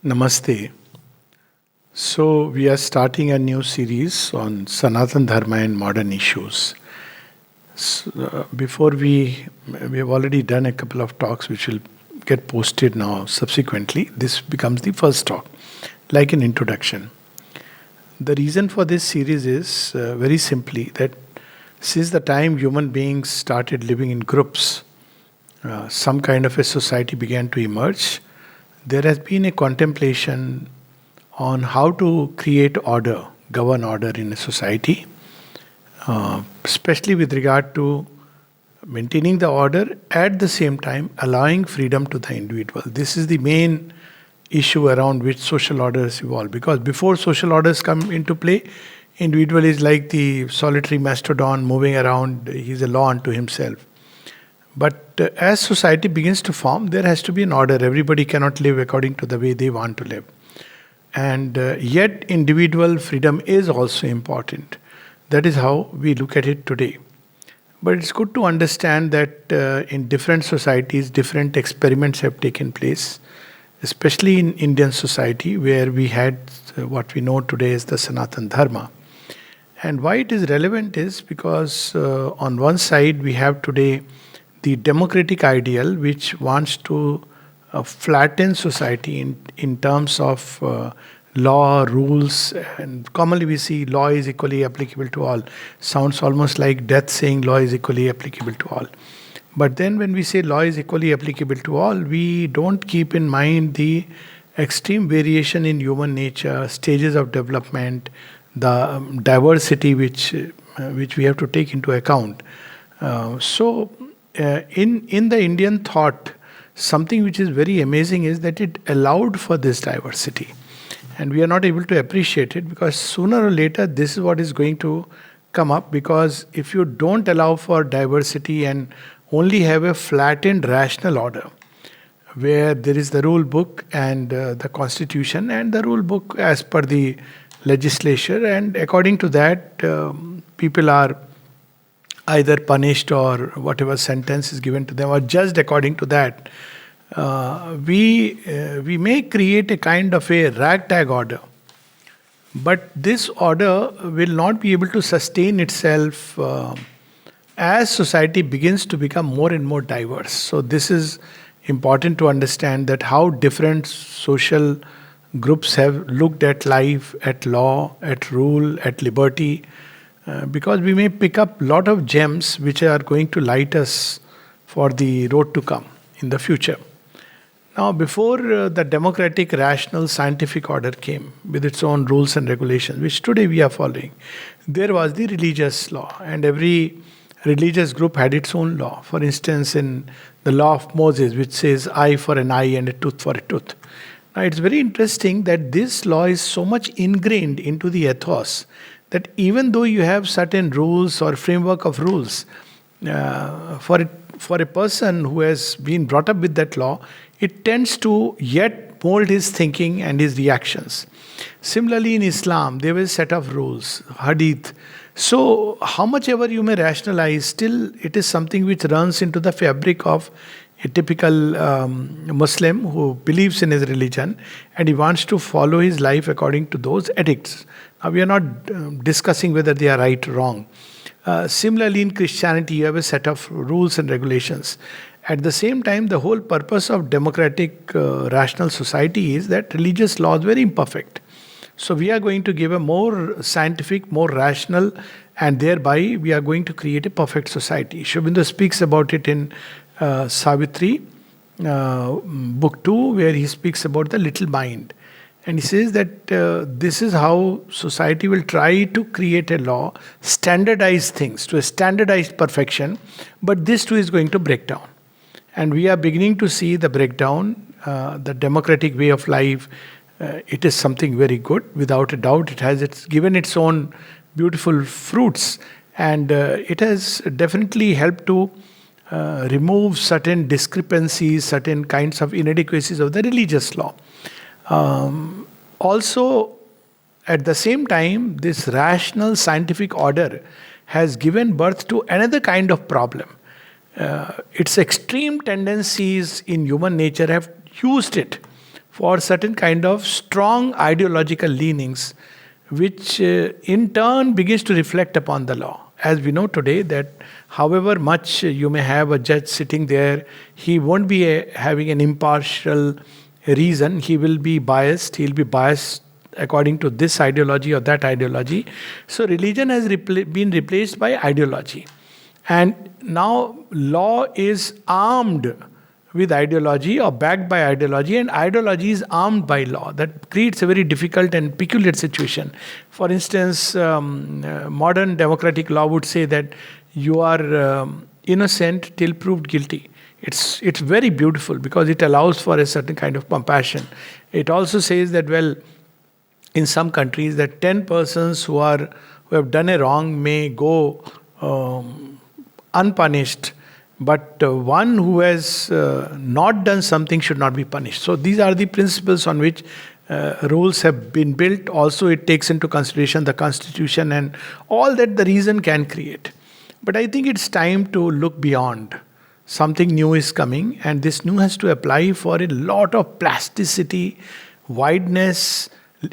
Namaste. So, we are starting a new series on Sanatan Dharma and modern issues. Before we have already done a couple of talks which will get posted now subsequently. This becomes the first talk, like an introduction. The reason for this series is very simply that since the time human beings started living in groups, some kind of a society began to emerge. There has been a contemplation on how to create order, govern order in a society, especially with regard to maintaining the order at the same time allowing freedom to the individual. This is the main issue around which social orders evolve. Because before social orders come into play, individual is like the solitary mastodon moving around. He's a law unto himself. But as society begins to form, there has to be an order. Everybody cannot live according to the way they want to live. And yet individual freedom is also important. That is how we look at it today. But it's good to understand that in different societies, different experiments have taken place, especially in Indian society, where we had what we know today as the Sanatan Dharma. And why it is relevant is because on one side we have today the democratic ideal which wants to flatten society in terms of law, rules, and commonly we see law is equally applicable to all. Sounds almost like death saying law is equally applicable to all. But then when we say law is equally applicable to all, we don't keep in mind the extreme variation in human nature, stages of development, the diversity which we have to take into account. In the Indian thought, something which is very amazing is that it allowed for this diversity. And we are not able to appreciate it because sooner or later this is what is going to come up, because if you don't allow for diversity and only have a flattened rational order where there is the rule book and the constitution and the rule book as per the legislature, and according to that people are either punished or whatever sentence is given to them or judged according to that, we may create a kind of a ragtag order. But this order will not be able to sustain itself as society begins to become more and more diverse. So this is important to understand, that how different social groups have looked at life, at law, at rule, at liberty, because we may pick up a lot of gems which are going to light us for the road to come in the future. Now, before the democratic, rational, scientific order came with its own rules and regulations, which today we are following, there was the religious law, and every religious group had its own law. For instance, in the law of Moses, which says eye for an eye and a tooth for a tooth. Now, it's very interesting that this law is so much ingrained into the ethos that even though you have certain rules or framework of rules, for a person who has been brought up with that law, it tends to yet mold his thinking and his reactions. Similarly, in Islam, there was a set of rules, hadith. So, how much ever you may rationalize, still it is something which runs into the fabric of a typical Muslim who believes in his religion and he wants to follow his life according to those edicts. Now, we are not discussing whether they are right or wrong. Similarly, in Christianity, you have a set of rules and regulations. At the same time, the whole purpose of democratic, rational society is that religious law is very imperfect. So we are going to give a more scientific, more rational, and thereby we are going to create a perfect society. Sri Aurobindo speaks about it in Savitri, book 2, where he speaks about the little mind. And he says that this is how society will try to create a law, standardize things to a standardized perfection, but this too is going to break down. And we are beginning to see the breakdown, the democratic way of life. It is something very good, without a doubt. It's given its own beautiful fruits, and it has definitely helped to remove certain discrepancies, certain kinds of inadequacies of the religious law. Also, at the same time, this rational scientific order has given birth to another kind of problem. Its extreme tendencies in human nature have used it for certain kind of strong ideological leanings, which in turn begins to reflect upon the law. As we know today, that however much you may have a judge sitting there, he won't be having an impartial reason. He will be biased. He'll be biased according to this ideology or that ideology. So religion has been replaced by ideology. And now law is armed with ideology or backed by ideology, and ideology is armed by law. That creates a very difficult and peculiar situation. For instance, modern democratic law would say that you are innocent till proved guilty. It's very beautiful because it allows for a certain kind of compassion. It also says that, well, in some countries, that 10 persons who have done a wrong may go unpunished, but one who has not done something should not be punished. So these are the principles on which rules have been built. Also, it takes into consideration the constitution and all that the reason can create. But I think it's time to look beyond. Something new is coming, and this new has to apply for a lot of plasticity, wideness,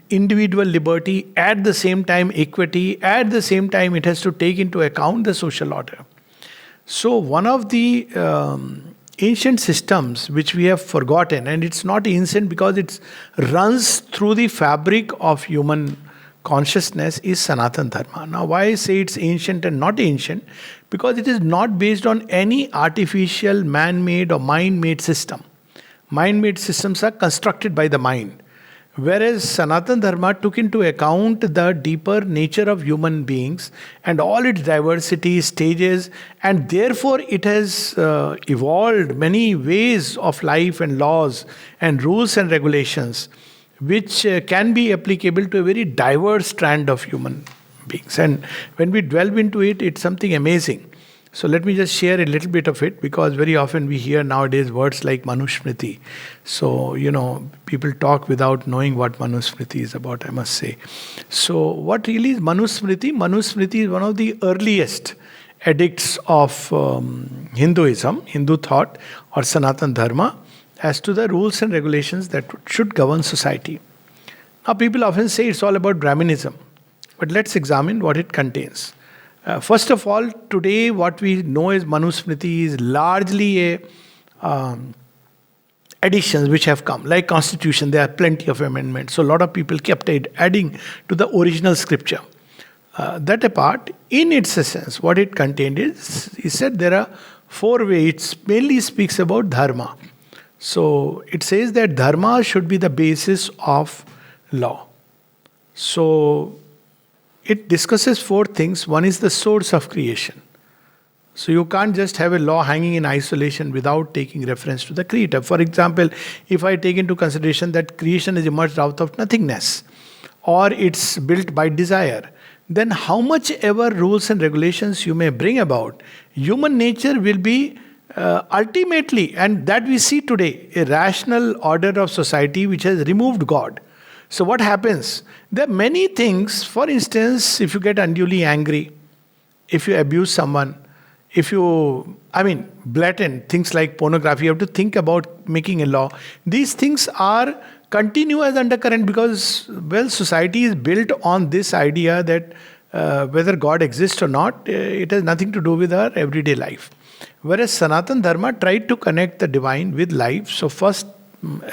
individual liberty, at the same time equity, at the same time it has to take into account the social order. So one of the ancient systems which we have forgotten, and it's not ancient because it runs through the fabric of human consciousness, is Sanatan Dharma. Now why I say it's ancient and not ancient? Because it is not based on any artificial, man-made or mind-made system. Mind-made systems are constructed by the mind. Whereas Sanatan Dharma took into account the deeper nature of human beings and all its diversity, stages, and therefore it has evolved many ways of life and laws and rules and regulations which can be applicable to a very diverse strand of human beings. And when we delve into it, it's something amazing. So let me just share a little bit of it, because very often we hear nowadays words like Manusmriti. So, people talk without knowing what Manusmriti is about, I must say. So what really is Manusmriti? Manusmriti is one of the earliest edicts of Hinduism, Hindu thought, or Sanatan Dharma, as to the rules and regulations that should govern society. Now people often say it's all about Brahminism, but let's examine what it contains. First of all, today what we know as Manusmriti is largely additions which have come. Like Constitution, there are plenty of amendments. So a lot of people kept adding to the original scripture. That apart, in its essence, what it contained is, he said there are 4 ways. It mainly speaks about dharma. So it says that dharma should be the basis of law. So it discusses 4 things. One is the source of creation. So you can't just have a law hanging in isolation without taking reference to the creator. For example, if I take into consideration that creation is emerged out of nothingness, or it's built by desire, then how much ever rules and regulations you may bring about, human nature will be ultimately, and that we see today, a rational order of society which has removed God. So what happens? There are many things. For instance, if you get unduly angry, if you abuse someone, blatant things like pornography, you have to think about making a law. These things are continuous undercurrent because, society is built on this idea that whether God exists or not, it has nothing to do with our everyday life. Whereas Sanatan Dharma tried to connect the divine with life. So first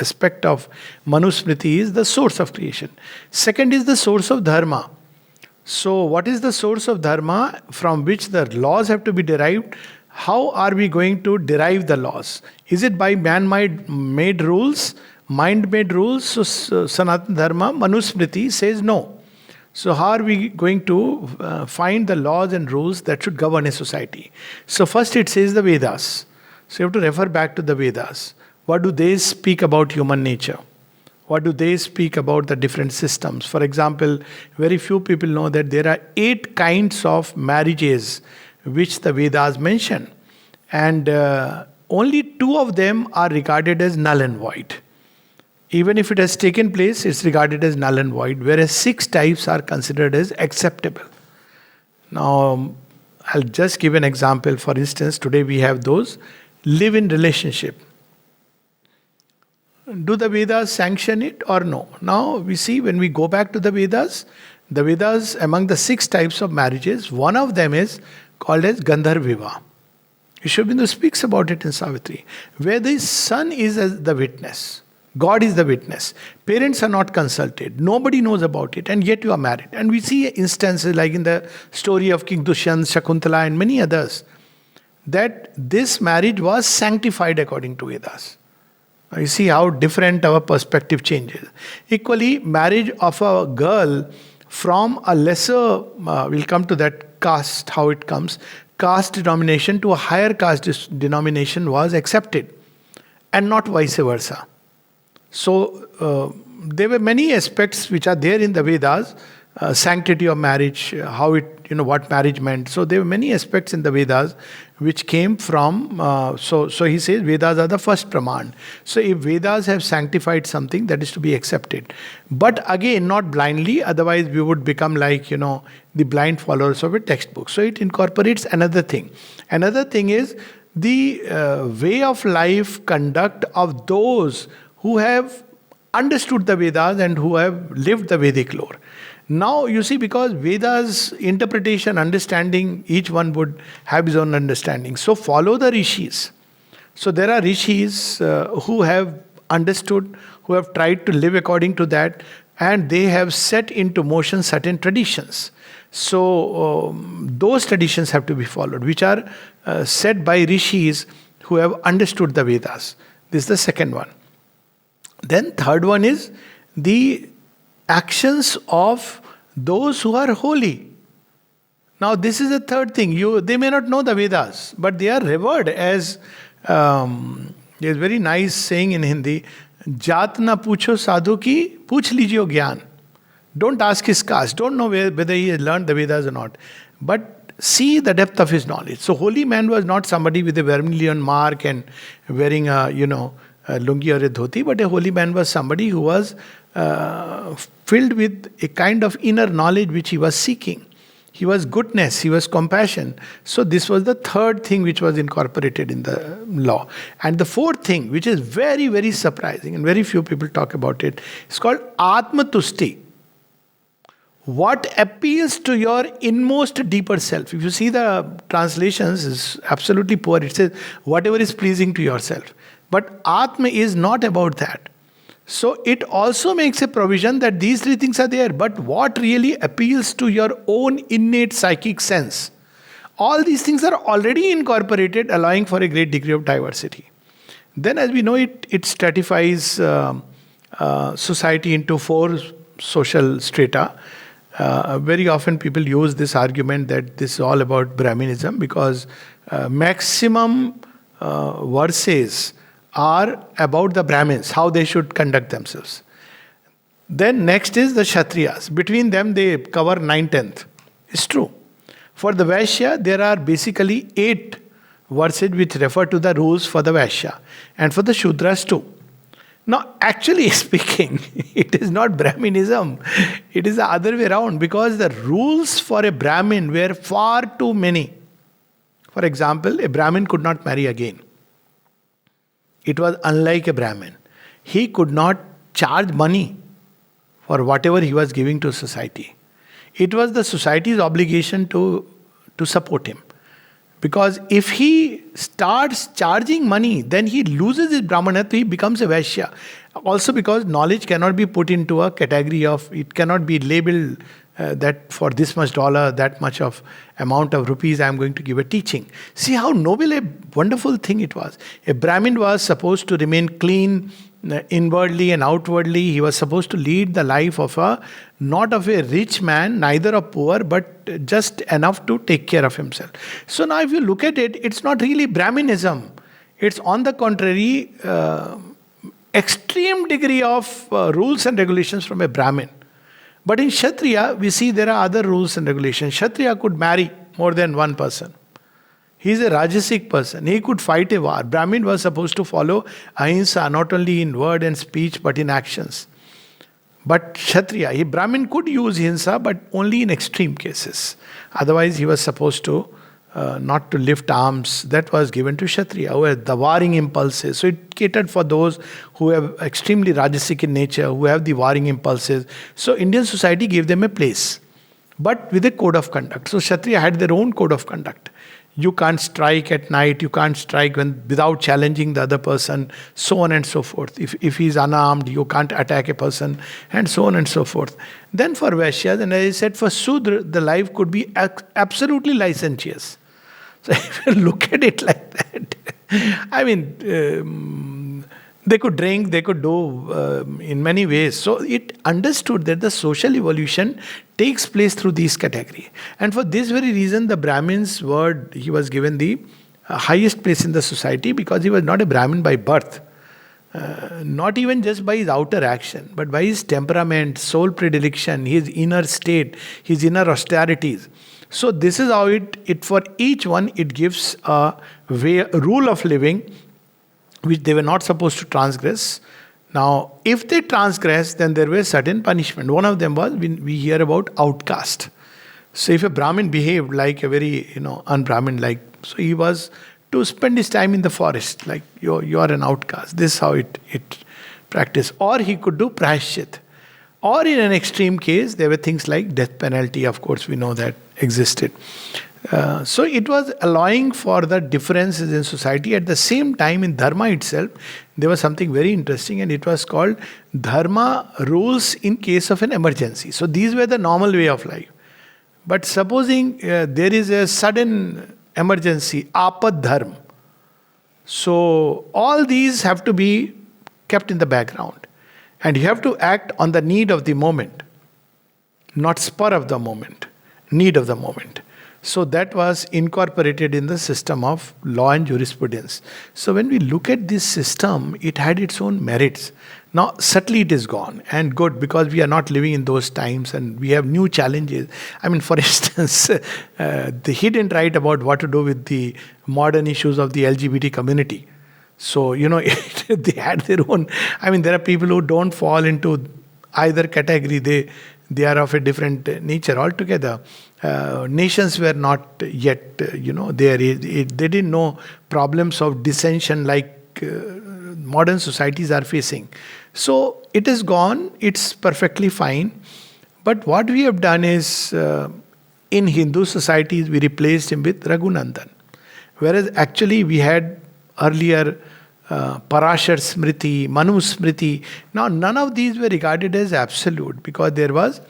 aspect of Manusmriti is the source of creation. Second is the source of dharma. So what is the source of dharma from which the laws have to be derived? How are we going to derive the laws? Is it by man-made rules, mind-made rules? So Sanatan Dharma, Manusmriti says no. So how are we going to find the laws and rules that should govern a society? So first it says the Vedas. So you have to refer back to the Vedas. What do they speak about human nature? What do they speak about the different systems? For example, very few people know that there are 8 kinds of marriages which the Vedas mention. And only 2 of them are regarded as null and void. Even if it has taken place, it's regarded as null and void, whereas 6 types are considered as acceptable. Now, I'll just give an example. For instance, today we have those live-in relationship. do the Vedas sanction it or no? Now we see when we go back to the Vedas, among the 6 types of marriages, one of them is called as Gandharva. Vishwabindu speaks about it in Savitri, where the son is as the witness. God is the witness. Parents are not consulted. Nobody knows about it, and yet you are married. And we see instances like in the story of King Dushyant, Shakuntala, and many others, that this marriage was sanctified according to Vedas. Now you see how different our perspective changes. Equally, marriage of a girl from a lesser, we'll come to that caste, how it comes, caste denomination to a higher caste denomination was accepted, and not vice versa. So there were many aspects which are there in the Vedas, sanctity of marriage, how it, what marriage meant. So there were many aspects in the Vedas which came from, so he says Vedas are the first praman. So if Vedas have sanctified something, that is to be accepted. But again, not blindly, otherwise we would become like, the blind followers of a textbook. So it incorporates another thing. Another thing is the way of life, conduct of those who have understood the Vedas and who have lived the Vedic lore. Now, you see, because Vedas interpretation, understanding, each one would have his own understanding. So follow the rishis. So there are rishis who have understood, who have tried to live according to that, and they have set into motion certain traditions. So those traditions have to be followed, which are set by rishis who have understood the Vedas. This is the second one. Then third one is the actions of those who are holy. Now this is the third thing. They may not know the Vedas, but they are revered as, there's a very nice saying in Hindi, Jat na pucho sadhu ki, puch lijiyo gyan. Don't ask his caste. Don't know whether he has learned the Vedas or not. But see the depth of his knowledge. So holy man was not somebody with a vermilion mark and wearing a, lungi or a dhoti, but a holy man was somebody who was filled with a kind of inner knowledge which he was seeking. He was goodness, he was compassion. So this was the third thing which was incorporated in the law. And the fourth thing, which is very, very surprising, and very few people talk about it, is called Atma Tusti. What appeals to your inmost deeper self. If you see the translations, is absolutely poor. It says, whatever is pleasing to yourself. But Atma is not about that. So it also makes a provision that these 3 things are there. But what really appeals to your own innate psychic sense? All these things are already incorporated, allowing for a great degree of diversity. Then as we know, it stratifies society into 4 social strata. Very often people use this argument that this is all about Brahminism because maximum verses are about the Brahmins, how they should conduct themselves. Then next is the Kshatriyas. Between them they cover 9/10. It's true. For the Vaishya, there are basically 8 verses which refer to the rules for the Vaishya. And for the Shudras too. Now, actually speaking, it is not Brahminism. It is the other way around because the rules for a Brahmin were far too many. For example, a Brahmin could not marry again. It was unlike a Brahmin. He could not charge money for whatever he was giving to society. It was the society's obligation to support him. Because if he starts charging money, then he loses his Brahmanatva, he becomes a Vaishya. Also because knowledge cannot be put into a category of, it cannot be labeled that for this much dollar, that much of amount of rupees I am going to give a teaching. See how noble a wonderful thing it was. A Brahmin was supposed to remain clean inwardly and outwardly. He was supposed to lead the life of not of a rich man, neither a poor, but just enough to take care of himself. So now if you look at it, it's not really Brahminism. It's on the contrary, extreme degree of rules and regulations from a Brahmin. But in Kshatriya, we see there are other rules and regulations. Kshatriya could marry more than one person. He is a Rajasic person. He could fight a war. Brahmin was supposed to follow ahimsa, not only in word and speech, but in actions. But Kshatriya, Brahmin could use hinsa, but only in extreme cases. Otherwise, he was supposed to not to lift arms, that was given to Kshatriya, who had the warring impulses. So it catered for those who have extremely rajasic in nature, who have the warring impulses. So Indian society gave them a place, but with a code of conduct. So Kshatriya had their own code of conduct. You can't strike at night, you can't strike without challenging the other person, so on and so forth. If he's unarmed, you can't attack a person, and so on and so forth. Then for Vaishyas, and as I said, for Sudra, the life could be absolutely licentious. So if you look at it like that, I mean, they could drink, they could do in many ways. So it understood that the social evolution takes place through these categories. And for this very reason, the Brahmin's word, he was given the highest place in the society, because he was not a Brahmin by birth. Not even just by his outer action, but by his temperament, soul predilection, his inner state, his inner austerities. So this is how it for each one, it gives a rule of living which they were not supposed to transgress. Now, if they transgress, then there was certain punishment. One of them was, we hear about outcast. So if a Brahmin behaved like a very, un-Brahmin like, so he was to spend his time in the forest, like you are an outcast. This is how it practiced. Or he could do prayashchit. Or in an extreme case, there were things like death penalty. Of course, we know that existed. So it was allowing for the differences in society. At the same time, in Dharma itself, there was something very interesting, and it was called Dharma rules in case of an emergency. So these were the normal way of life. But supposing there is a sudden emergency, apad dharma. So all these have to be kept in the background. And you have to act on the need of the moment, not spur of the moment, need of the moment. So that was incorporated in the system of law and jurisprudence. So when we look at this system, it had its own merits. Now, subtly it is gone, and good, because we are not living in those times and we have new challenges. I mean, for instance, he didn't write about what to do with the modern issues of the LGBT community. So, they had their own. I mean, there are people who don't fall into either category. They are of a different nature altogether. Nations were not yet, there. They didn't know problems of dissension like modern societies are facing. So it is gone. It's perfectly fine. But what we have done is, in Hindu societies, we replaced him with Raghunandan. Whereas actually we had earlier Parashar Smriti, Manu Smriti. Now none of these were regarded as absolute, because there was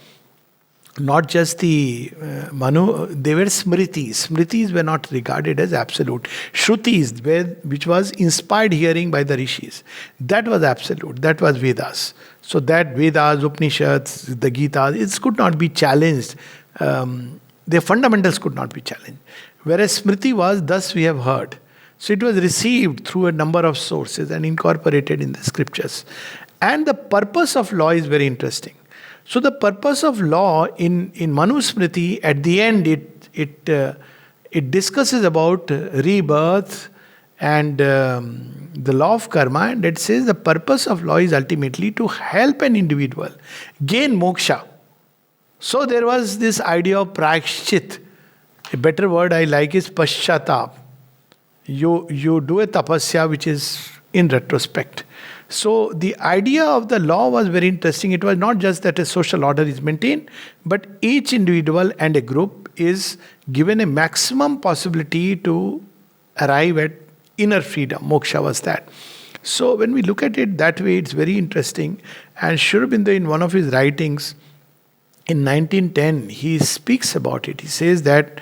not just the Manu, they were Smritis. Smritis were not regarded as absolute. Shrutis, which was inspired hearing by the rishis, that was absolute, that was Vedas. So that Vedas, Upanishads, the Gita, it could not be challenged. Their fundamentals could not be challenged. Whereas Smriti was, thus we have heard. So it was received through a number of sources and incorporated in the scriptures. And the purpose of law is very interesting. So the purpose of law in Manu Smriti, at the end, it discusses about rebirth and the law of karma, and it says the purpose of law is ultimately to help an individual gain moksha. So there was this idea of prayashchit. A better word I like is paschatap. You do a tapasya which is in retrospect. So the idea of the law was very interesting. It was not just that a social order is maintained, but each individual and a group is given a maximum possibility to arrive at inner freedom. Moksha was that. So when we look at it that way, it's very interesting. And Sri Aurobindo, in one of his writings in 1910, he speaks about it. He says that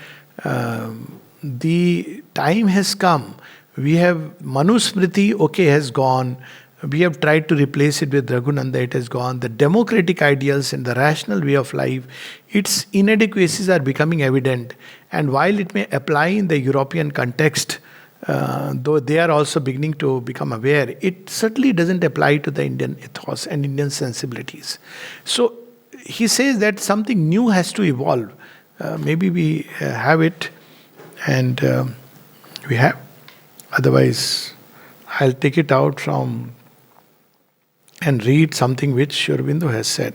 the time has come. We have Manu Smriti, has gone. We have tried to replace it with Raghunanda, it has gone. The democratic ideals and the rational way of life, its inadequacies are becoming evident. And while it may apply in the European context, though they are also beginning to become aware, it certainly doesn't apply to the Indian ethos and Indian sensibilities. So he says that something new has to evolve. Maybe we have it, and we have. Otherwise, I'll take it out from and read something which Sri Aurobindo has said.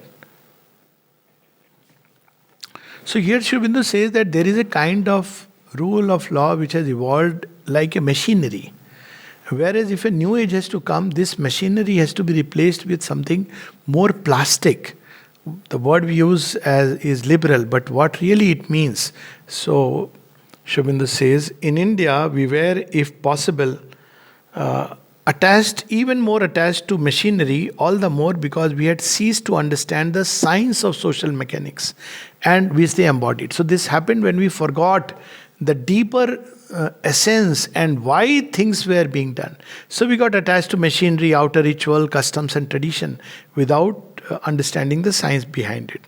So here Sri Aurobindo says that there is a kind of rule of law which has evolved like a machinery. Whereas if a new age has to come, this machinery has to be replaced with something more plastic. The word we use is liberal, but what really it means. So, Shobindu says, in India, we were, if possible, attached, even more attached to machinery, all the more because we had ceased to understand the science of social mechanics and which they embodied. So, this happened when we forgot the deeper essence and why things were being done. So, we got attached to machinery, outer ritual, customs, and tradition without understanding the science behind it.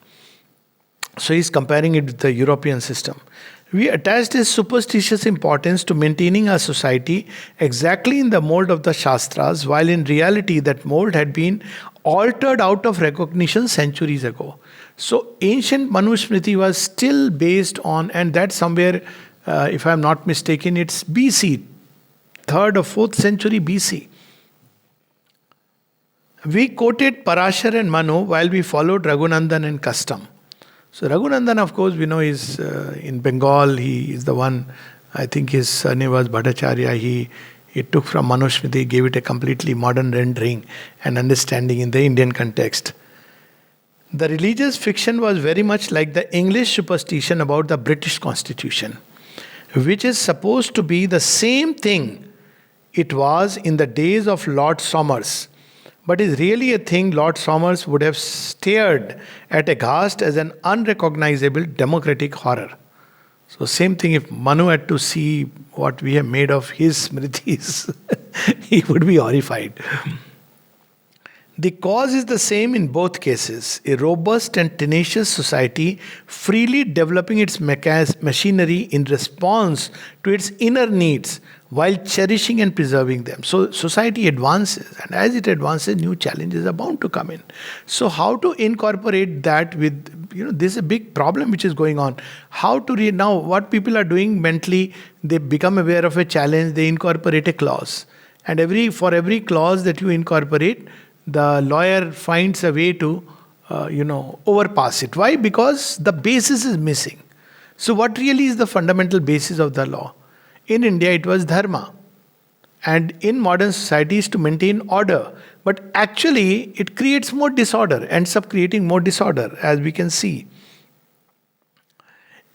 So, he's comparing it with the European system. We attached a superstitious importance to maintaining our society exactly in the mold of the Shastras, while in reality that mold had been altered out of recognition centuries ago. So ancient Manusmriti was still based on, and that somewhere, if I'm not mistaken, it's BC, 3rd or 4th century BC. We quoted Parashar and Manu while we followed Raghunandan and custom. So Raghunandan, of course, we know is in Bengal. He is the one, I think his surname was Bhattacharya. He took from Manusmriti, gave it a completely modern rendering and understanding in the Indian context. The religious fiction was very much like the English superstition about the British Constitution, which is supposed to be the same thing it was in the days of Lord Somers, but is really a thing Lord Somers would have stared at aghast as an unrecognizable democratic horror. So same thing, if Manu had to see what we have made of his Smritis, he would be horrified. The cause is the same in both cases. A robust and tenacious society freely developing its machinery in response to its inner needs while cherishing and preserving them. So society advances, and as it advances, new challenges are bound to come in. So how to incorporate that with, this is a big problem which is going on. How to now what people are doing mentally, they become aware of a challenge, they incorporate a clause. And for every clause that you incorporate, the lawyer finds a way to, overpass it. Why? Because the basis is missing. So what really is the fundamental basis of the law? In India, it was dharma. And in modern societies, to maintain order. But actually, it creates more disorder, ends up creating more disorder, as we can see.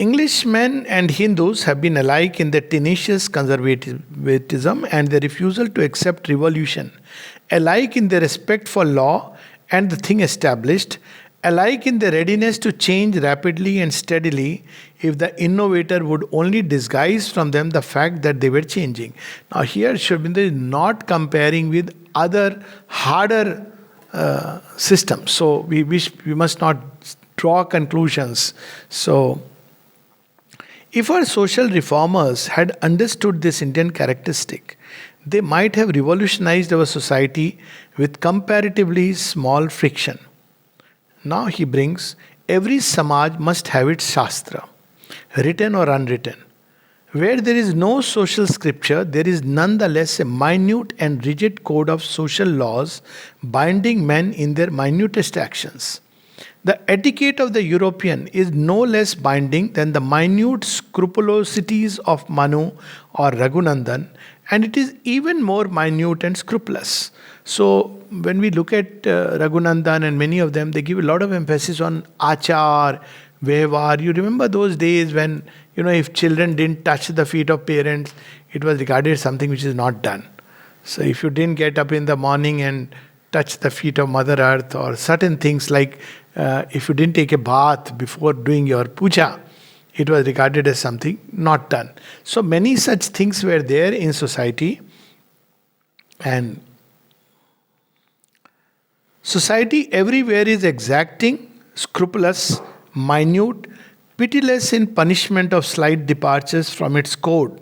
Englishmen and Hindus have been alike in their tenacious conservatism and their refusal to accept revolution, alike in their respect for law and the thing established, alike in their readiness to change rapidly and steadily if the innovator would only disguise from them the fact that they were changing. Now here Shobinda is not comparing with other harder systems. So we must not draw conclusions. So if our social reformers had understood this Indian characteristic, they might have revolutionized our society with comparatively small friction. Now he brings, every Samaj must have its Shastra, written or unwritten. Where there is no social scripture, there is nonetheless a minute and rigid code of social laws binding men in their minutest actions. The etiquette of the European is no less binding than the minute scrupulosities of Manu or Raghunandan, and it is even more minute and scrupulous. So, when we look at Raghunandan and many of them, they give a lot of emphasis on achar, Vevar. You remember those days when, if children didn't touch the feet of parents, it was regarded as something which is not done. So, if you didn't get up in the morning and touch the feet of Mother Earth, or certain things like if you didn't take a bath before doing your puja, it was regarded as something not done. So many such things were there in society, and society everywhere is exacting, scrupulous, minute, pitiless in punishment of slight departures from its code,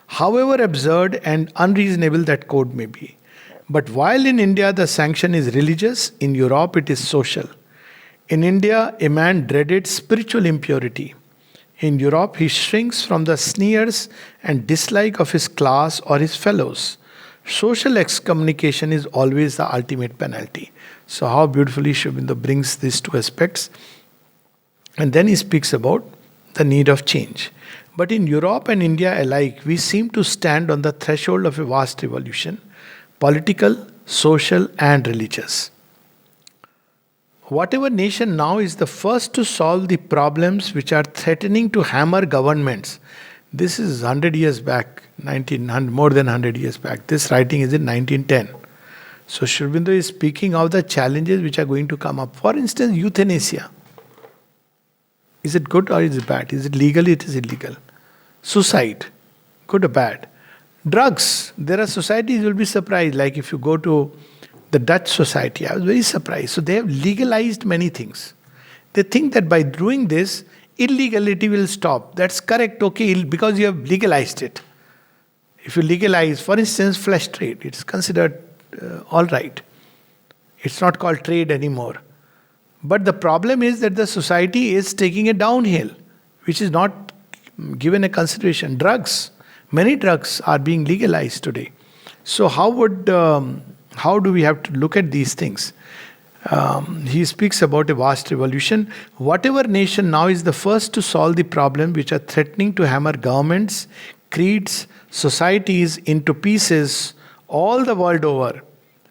however absurd and unreasonable that code may be. But while in India the sanction is religious, in Europe it is social. In India, a man dreaded spiritual impurity. In Europe, he shrinks from the sneers and dislike of his class or his fellows. Social excommunication is always the ultimate penalty. So how beautifully Shobinda brings these two aspects. And then he speaks about the need of change. But in Europe and India alike, we seem to stand on the threshold of a vast revolution, political, social, and religious. Whatever nation now is the first to solve the problems which are threatening to hammer governments. This is 100 years back, more than 100 years back. This writing is in 1910. So Sri Aurobindo is speaking of the challenges which are going to come up. For instance, euthanasia. Is it good or is it bad? Is it legal? It is illegal. Suicide, good or bad? Drugs. There are societies you will be surprised. Like if you go to the Dutch society, I was very surprised. So they have legalized many things. They think that by doing this, illegality will stop. That's correct, okay, because you have legalized it. If you legalize, for instance, flesh trade, it's considered all right. It's not called trade anymore. But the problem is that the society is taking it downhill, which is not given a consideration. Drugs, many drugs are being legalized today. So how do we have to look at these things? He speaks about a vast revolution. Whatever nation now is the first to solve the problem which are threatening to hammer governments, creeds, societies into pieces all the world over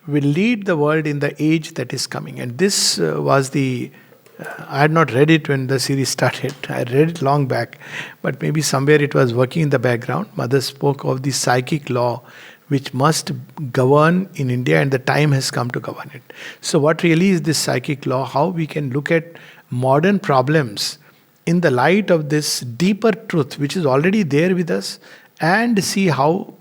will lead the world in the age that is coming. And this was I had not read it when the series started. I read it long back, but maybe somewhere it was working in the background. Mother spoke of the psychic law which must govern in India, and the time has come to govern it. So what really is this psychic law? How we can look at modern problems in the light of this deeper truth which is already there with us, and see how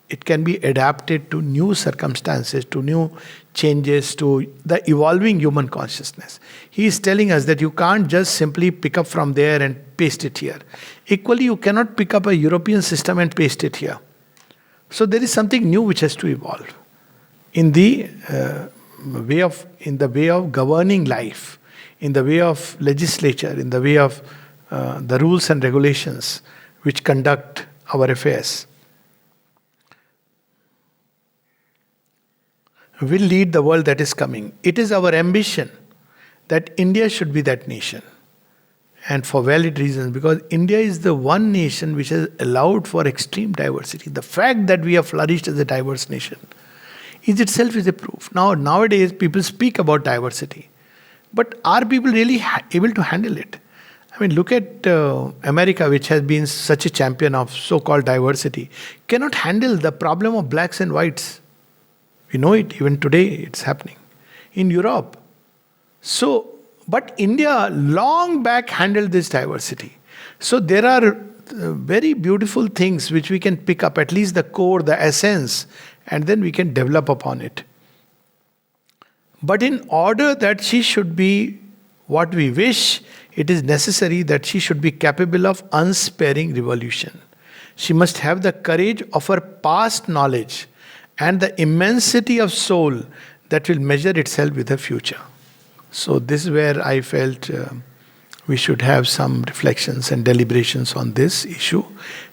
it can be adapted to new circumstances, to new changes, to the evolving human consciousness. He is telling us that you can't just simply pick up from there and paste it here. Equally, you cannot pick up a European system and paste it here. So there is something new which has to evolve in the way of governing life, in the way of legislature, in the way of the rules and regulations which conduct our affairs. Will lead the world that is coming. It is our ambition that India should be that nation. And for valid reasons, because India is the one nation which has allowed for extreme diversity. The fact that we have flourished as a diverse nation is itself is a proof. Nowadays, people speak about diversity. But are people really able to handle it? I mean, look at America, which has been such a champion of so-called diversity, cannot handle the problem of blacks and whites. We know it, even today it's happening. In Europe. But India long back handled this diversity. So there are very beautiful things which we can pick up, at least the core, the essence, and then we can develop upon it. But in order that she should be what we wish, it is necessary that she should be capable of unsparing revolution. She must have the courage of her past knowledge and the immensity of soul that will measure itself with her future. So this is where I felt we should have some reflections and deliberations on this issue,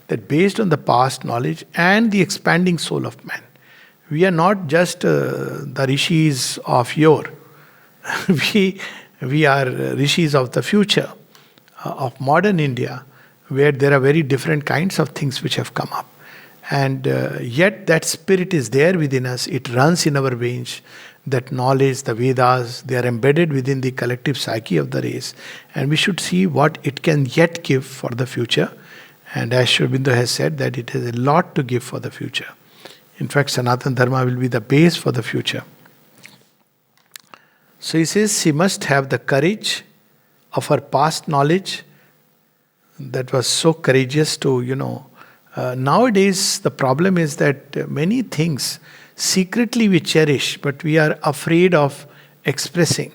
that based on the past knowledge and the expanding soul of man, we are not just the rishis of yore. we are rishis of the future, of modern India, where there are very different kinds of things which have come up. And yet that spirit is there within us. It runs in our veins. That knowledge, the Vedas, they are embedded within the collective psyche of the race. And we should see what it can yet give for the future. And as Sri Aurobindo has said, that it has a lot to give for the future. In fact, Sanatan Dharma will be the base for the future. So he says she must have the courage of her past knowledge. That was so courageous to, nowadays the problem is that many things secretly we cherish, but we are afraid of expressing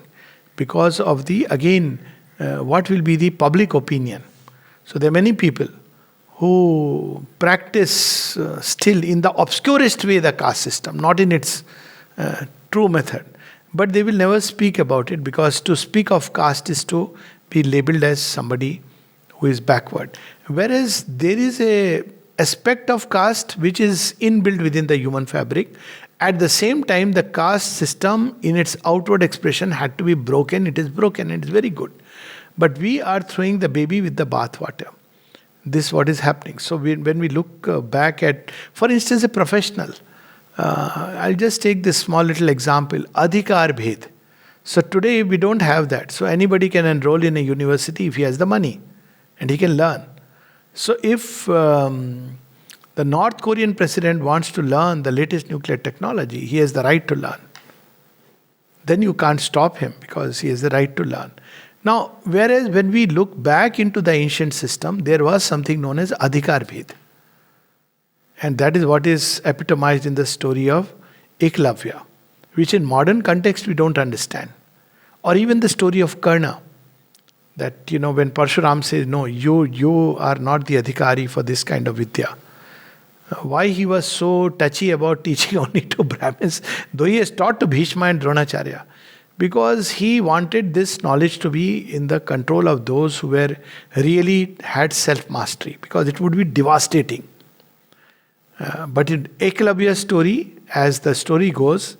because of what will be the public opinion. So there are many people who practice still in the obscurest way the caste system, not in its true method. But they will never speak about it, because to speak of caste is to be labeled as somebody who is backward. Whereas there is a aspect of caste which is inbuilt within the human fabric. At the same time, the caste system in its outward expression had to be broken. It is broken and it is very good. But we are throwing the baby with the bathwater. This is what is happening. So when we look back at, for instance, a professional, I'll just take this small little example, Adhikar Bhed. So today we don't have that. So anybody can enroll in a university if he has the money and he can learn. So if the North Korean president wants to learn the latest nuclear technology, he has the right to learn. Then you can't stop him because he has the right to learn. Now, whereas when we look back into the ancient system, there was something known as Adhikar Bhed. And that is what is epitomized in the story of Eklavya, which in modern context we don't understand. Or even the story of Karna, that, when Parshuram says, no, you are not the Adhikari for this kind of Vidya. Why he was so touchy about teaching only to Brahmins, though he has taught to Bhishma and Dronacharya, because he wanted this knowledge to be in the control of those who were really had self-mastery, because it would be devastating. But in Eklavya's story, as the story goes,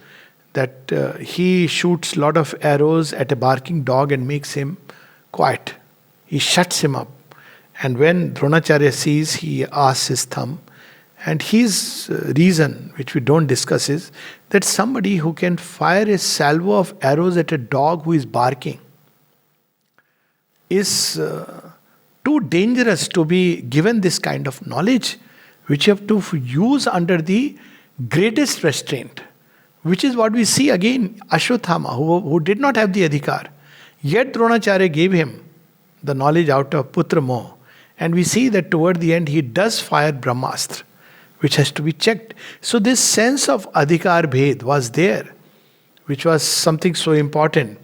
that he shoots a lot of arrows at a barking dog and makes him quiet. He shuts him up. And when Dronacharya sees, he asks his thumb. And his reason, which we don't discuss, is that somebody who can fire a salvo of arrows at a dog who is barking is too dangerous to be given this kind of knowledge, which you have to use under the greatest restraint. Which is what we see again, Ashwatthama, who did not have the adhikar. Yet Dronacharya gave him the knowledge out of Putra Moh. And we see that toward the end he does fire Brahmastra, which has to be checked. So this sense of Adhikar Bhed was there, which was something so important.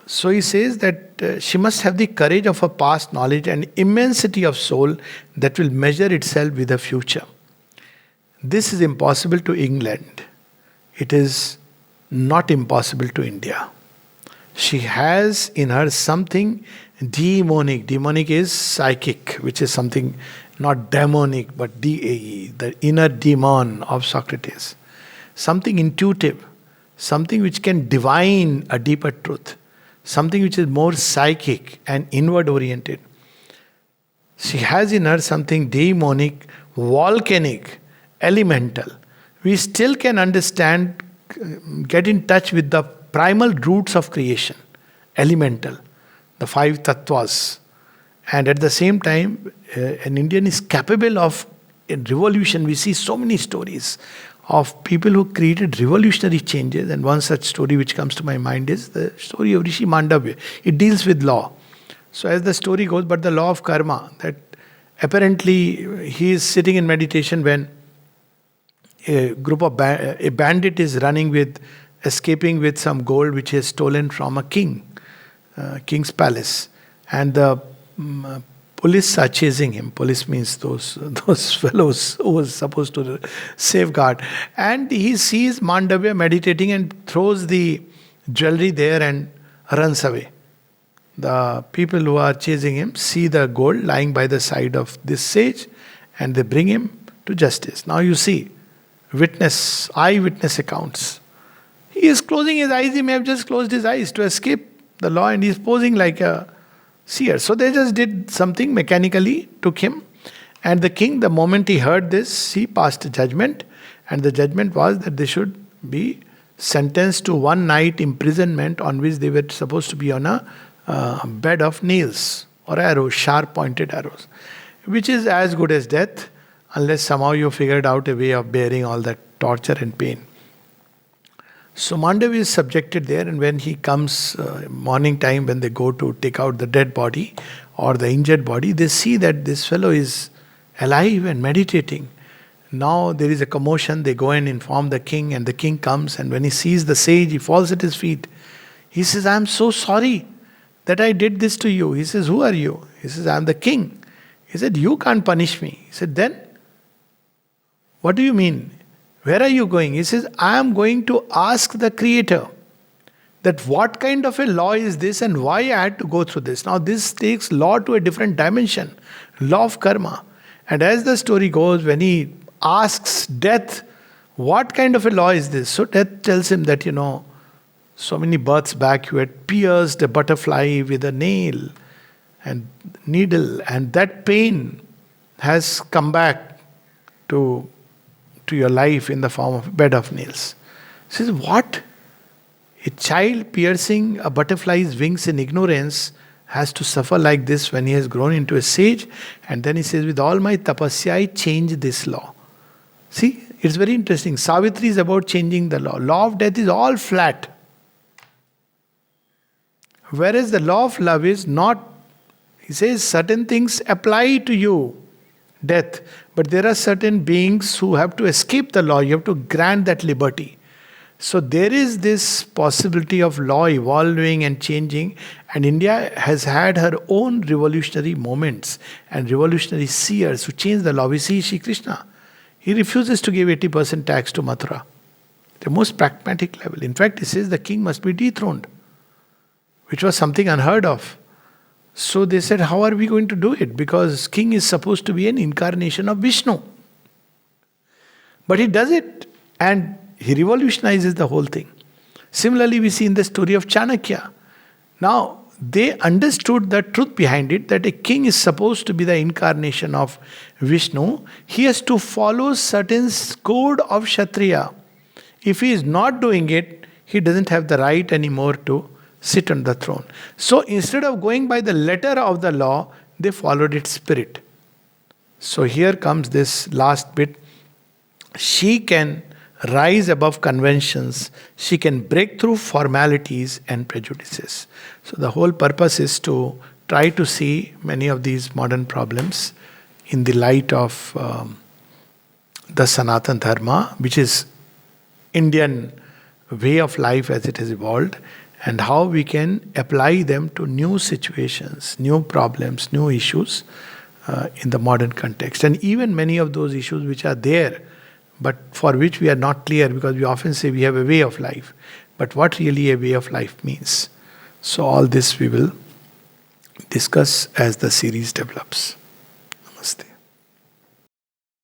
So he says that she must have the courage of her past knowledge and immensity of soul that will measure itself with the future. This is impossible to England. It is not impossible to India. She has in her something demonic. Demonic is psychic, which is something not demonic, but D-A-E, the inner demon of Socrates. Something intuitive, something which can divine a deeper truth, something which is more psychic and inward oriented. She has in her something demonic, volcanic, elemental. We still can understand, get in touch with the primal roots of creation, elemental, the five tattvas. And at the same time, an Indian is capable of a revolution. We see so many stories of people who created revolutionary changes. And one such story which comes to my mind is the story of Rishi Mandavya. It deals with law. So as the story goes, but the law of karma, that apparently he is sitting in meditation when a group of a bandit is running with, escaping with some gold which he has stolen from a king's palace. And the police are chasing him. Police means those fellows who was supposed to safeguard. And he sees Mandavya meditating and throws the jewelry there and runs away. The people who are chasing him see the gold lying by the side of this sage and they bring him to justice. Now you see, eyewitness accounts. He is closing his eyes. He may have just closed his eyes to escape the law, and he is posing like a seer. So they just did something mechanically, took him. And the king, the moment he heard this, he passed a judgment. And the judgment was that they should be sentenced to 1 night imprisonment on which they were supposed to be on a bed of nails or arrows, sharp pointed arrows, which is as good as death, unless somehow you figured out a way of bearing all that torture and pain. So Mandav is subjected there, and when he comes morning time, when they go to take out the dead body or the injured body, they see that this fellow is alive and meditating. Now there is a commotion, they go and inform the king, and the king comes, and when he sees the sage, he falls at his feet. He says, I am so sorry that I did this to you. He says, who are you? He says, I am the king. He said, you can't punish me. He said, then? What do you mean? Where are you going? He says, I am going to ask the Creator that what kind of a law is this and why I had to go through this. Now this takes law to a different dimension, law of karma. And as the story goes, when he asks death, what kind of a law is this? So death tells him that, So many births back, you had pierced a butterfly with a nail and needle, and that pain has come back to, to your life in the form of a bed of nails. He says, what? A child piercing a butterfly's wings in ignorance has to suffer like this when he has grown into a sage. And then he says, with all my tapasya, I change this law. See, it's very interesting. Savitri is about changing the law. Law of death is all flat. Whereas the law of love is not. He says certain things apply to you, death. But there are certain beings who have to escape the law. You have to grant that liberty. So there is this possibility of law evolving and changing, and India has had her own revolutionary moments and revolutionary seers who changed the law. We see Shri Krishna. He refuses to give 80% tax to Mathura. The most pragmatic level. In fact, he says the king must be dethroned, which was something unheard of. So they said, how are we going to do it? Because king is supposed to be an incarnation of Vishnu. But he does it, and he revolutionizes the whole thing. Similarly, we see in the story of Chanakya. Now, they understood the truth behind it, that a king is supposed to be the incarnation of Vishnu. He has to follow certain code of Kshatriya. If he is not doing it, he doesn't have the right anymore to sit on the throne. So instead of going by the letter of the law, they followed its spirit. So here comes this last bit. She can rise above conventions. She can break through formalities and prejudices. So the whole purpose is to try to see many of these modern problems in the light of the Sanatan Dharma, which is Indian way of life as it has evolved, and how we can apply them to new situations, new problems, new issues in the modern context. And even many of those issues which are there, but for which we are not clear, because we often say we have a way of life. But what really a way of life means. So all this we will discuss as the series develops.